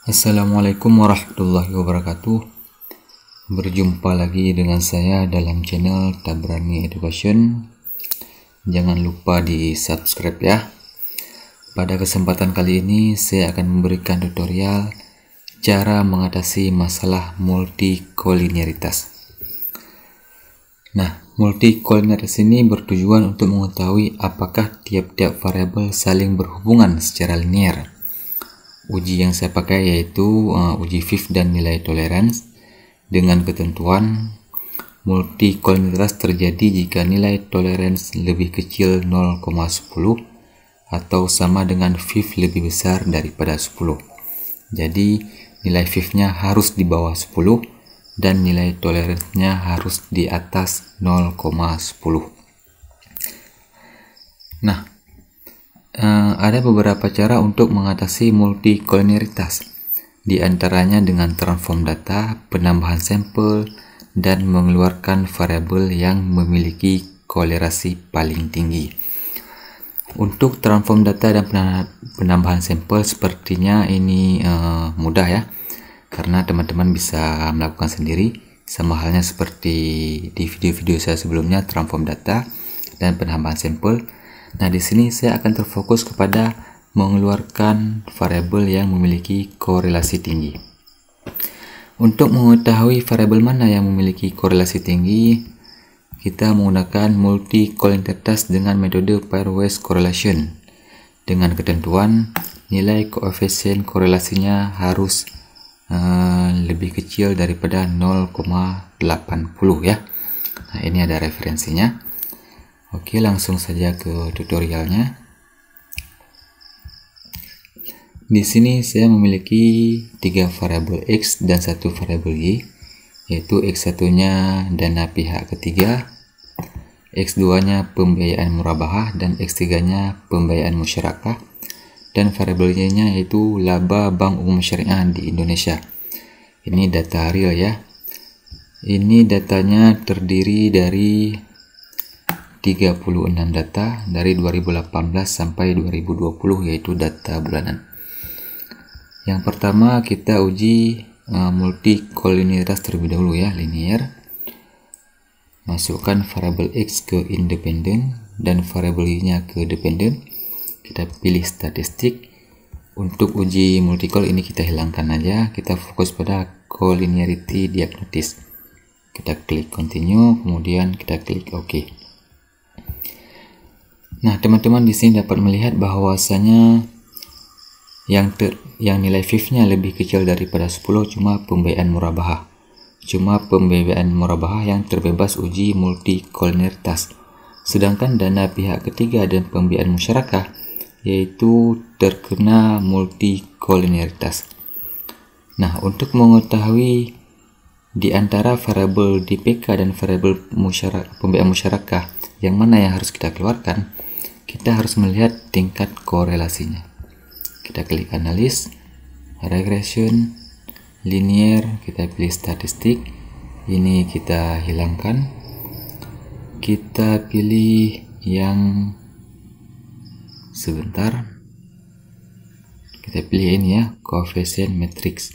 Assalamualaikum warahmatullahi wabarakatuh. Berjumpa lagi dengan saya dalam channel Tabrani Education. Jangan lupa di subscribe ya. Pada kesempatan kali ini saya akan memberikan tutorial cara mengatasi masalah multikolinearitas. Nah, multikolinearitas ini bertujuan untuk mengetahui apakah tiap-tiap variabel saling berhubungan secara linear. Uji yang saya pakai yaitu uji Fifth dan nilai tolerance dengan ketentuan multikolinearitas terjadi jika nilai tolerance lebih kecil 0,10 atau sama dengan Fifth lebih besar daripada 10. Jadi nilai Fifth-nya harus di bawah 10 dan nilai tolerance-nya harus di atas 0,10. Nah, ada beberapa cara untuk mengatasi multikolinearitas, di antaranya dengan transform data, penambahan sampel, dan mengeluarkan variabel yang memiliki kolerasi paling tinggi. Untuk transform data dan penambahan sampel sepertinya ini mudah ya, karena teman-teman bisa melakukan sendiri, sama halnya seperti di video-video saya sebelumnya, transform data dan penambahan sampel. Nah, di sini saya akan terfokus kepada mengeluarkan variabel yang memiliki korelasi tinggi. Untuk mengetahui variabel mana yang memiliki korelasi tinggi, kita menggunakan multikolinearitas dengan metode pairwise correlation dengan ketentuan nilai koefisien korelasinya harus lebih kecil daripada 0,80 ya. Nah, ini ada referensinya. Oke, langsung saja ke tutorialnya. Di sini saya memiliki 3 variabel X dan 1 variabel Y, yaitu X1-nya dana pihak ketiga, X2-nya pembiayaan murabahah, dan X3-nya pembiayaan musyarakah, dan variabel Y-nya yaitu laba Bank Umum Syariah di Indonesia. Ini data real ya. Ini datanya terdiri dari 36 data dari 2018 sampai 2020, yaitu data bulanan. Yang pertama kita uji multikolinearitas terlebih dahulu ya, linear. Masukkan variabel X ke independen dan variabel Y-nya ke dependen. Kita pilih statistik. Untuk uji multikol ini kita hilangkan aja, kita fokus pada collinearity diagnosis. Kita klik continue, kemudian kita klik OK. Nah, teman-teman di sini dapat melihat bahwasanya yang nilai Fifth-nya lebih kecil daripada 10 cuma pembiayaan murabahah. Cuma pembiayaan murabahah yang terbebas uji multikolinearitas. Sedangkan dana pihak ketiga dan pembiayaan musyarakah yaitu terkena multikolinearitas. Nah, untuk mengetahui di antara variabel DPK dan variabel pembiayaan musyarakah yang mana yang harus kita keluarkan, kita harus melihat tingkat korelasinya. Kita klik analis, regression, linear, kita pilih statistik. Ini kita hilangkan. Kita pilih yang sebentar. Kita pilih ini ya, coefficient matrix.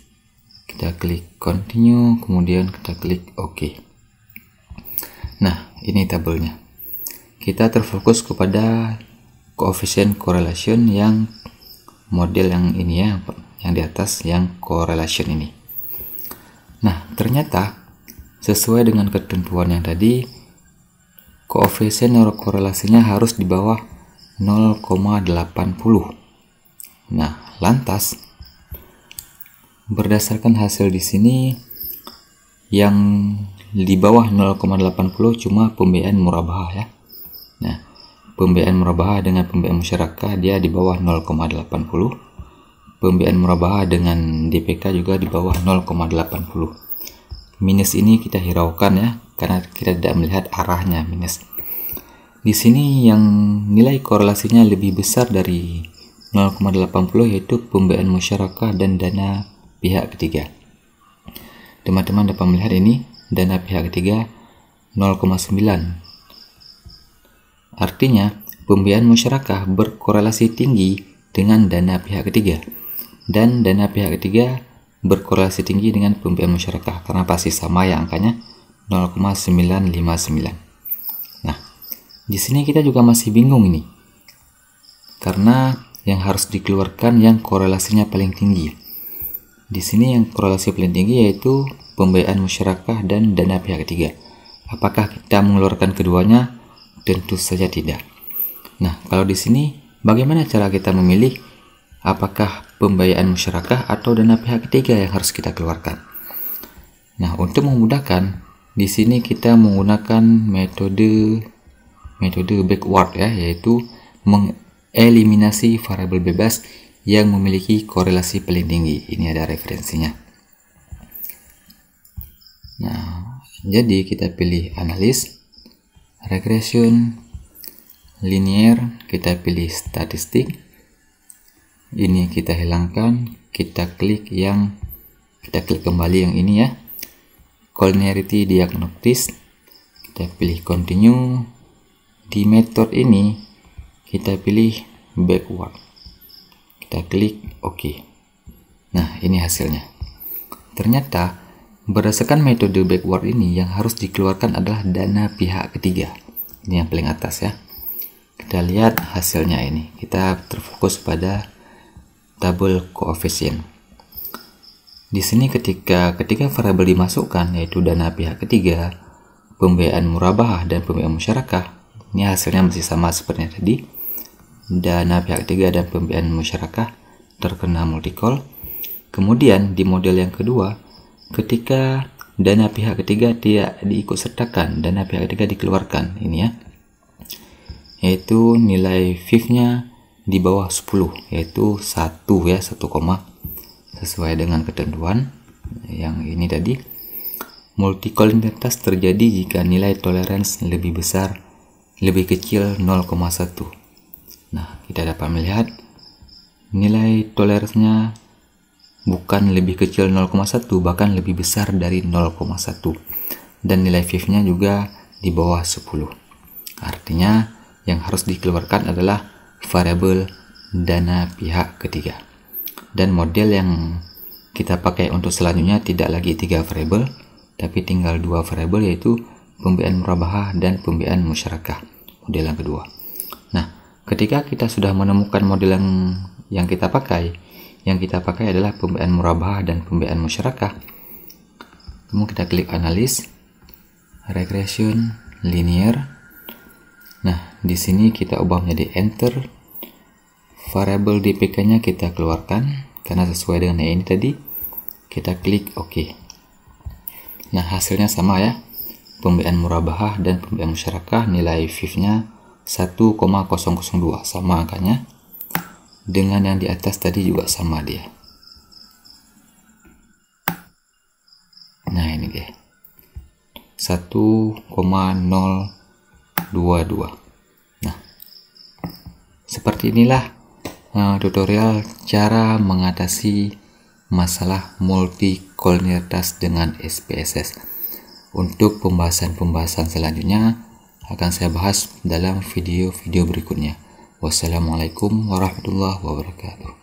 Kita klik continue, kemudian kita klik OK. Nah, ini tabelnya. Kita terfokus kepada coefficient correlation yang model yang ini ya, yang di atas, yang correlation ini. Nah, ternyata sesuai dengan ketentuan yang tadi, koefisien korelasinya harus di bawah 0,80. Nah, lantas berdasarkan hasil di sini yang di bawah 0,80 cuma pembiayaan murabahah ya. Nah, pembiayaan murabahah dengan pembiayaan musyarakah dia di bawah 0,80. Pembiayaan murabahah dengan DPK juga di bawah 0,80. Minus ini kita hiraukan ya, karena kita tidak melihat arahnya minus. Di sini yang nilai korelasinya lebih besar dari 0,80 yaitu pembiayaan musyarakah dan dana pihak ketiga. Teman-teman dapat melihat ini, dana pihak ketiga 0,9. Artinya, pembiayaan musyarakah berkorelasi tinggi dengan dana pihak ketiga. dan dana pihak ketiga berkorelasi tinggi dengan pembiayaan musyarakah karena pasti sama ya angkanya 0,959. Nah, di sini kita juga masih bingung ini. Karena yang harus dikeluarkan yang korelasinya paling tinggi. Di sini yang korelasi paling tinggi yaitu pembiayaan musyarakah dan dana pihak ketiga. Apakah kita mengeluarkan keduanya? Tentu saja tidak. Nah, kalau di sini bagaimana cara kita memilih apakah pembiayaan musyarakah atau dana pihak ketiga yang harus kita keluarkan? Nah, untuk memudahkan, di sini kita menggunakan metode backward ya, yaitu eliminasi variabel bebas yang memiliki korelasi paling tinggi. Ini ada referensinya. Nah, jadi kita pilih analis, regression, linear, kita pilih statistik. Ini kita hilangkan, kita klik kembali yang ini ya. Collinearity diagnostics, kita pilih continue. Di method ini kita pilih backward, kita klik OK. Nah, ini hasilnya. Ternyata berdasarkan metode backward ini yang harus dikeluarkan adalah dana pihak ketiga. Ini yang paling atas ya. Kita lihat hasilnya ini. Kita terfokus pada tabel koefisien. Di sini ketika variabel dimasukkan yaitu dana pihak ketiga, pembiayaan murabahah dan pembiayaan musyarakah, ini hasilnya masih sama seperti yang tadi. Dana pihak ketiga dan pembiayaan musyarakah terkena multi-call. Kemudian di model yang kedua, ketika dana pihak ketiga tidak diikutsertakan, dana pihak ketiga dikeluarkan, ini ya, yaitu nilai FIF-nya di bawah 10, yaitu 1 ya, 1, sesuai dengan ketentuan yang ini tadi. Multicollinearitas terjadi jika nilai toleransi lebih kecil 0,1. Nah, kita dapat melihat nilai toleransinya bukan lebih kecil 0,1, bahkan lebih besar dari 0,1. Dan nilai FIF-nya juga di bawah 10. Artinya yang harus dikeluarkan adalah variabel dana pihak ketiga. Dan model yang kita pakai untuk selanjutnya tidak lagi 3 variabel, tapi tinggal 2 variabel, yaitu pembiayaan murabahah dan pembiayaan musyarakah, model yang kedua. Nah, ketika kita sudah menemukan model yang kita pakai, adalah pembiayaan murabahah dan pembiayaan musyarakah. Kemudian kita klik analis, regression, linear. Nah, di sini kita ubah menjadi enter. Variabel DPK-nya kita keluarkan karena sesuai dengan yang ini tadi. Kita klik OK. Nah, hasilnya sama ya. Pembiayaan murabahah dan pembiayaan musyarakah nilai FIF-nya 1,002, sama angkanya. Dengan yang di atas tadi juga sama dia. Nah, ini dia. 1,022. Nah, seperti inilah tutorial cara mengatasi masalah multicollinearitas dengan SPSS. Untuk pembahasan selanjutnya akan saya bahas dalam video-video berikutnya. Wassalamualaikum warahmatullahi wabarakatuh.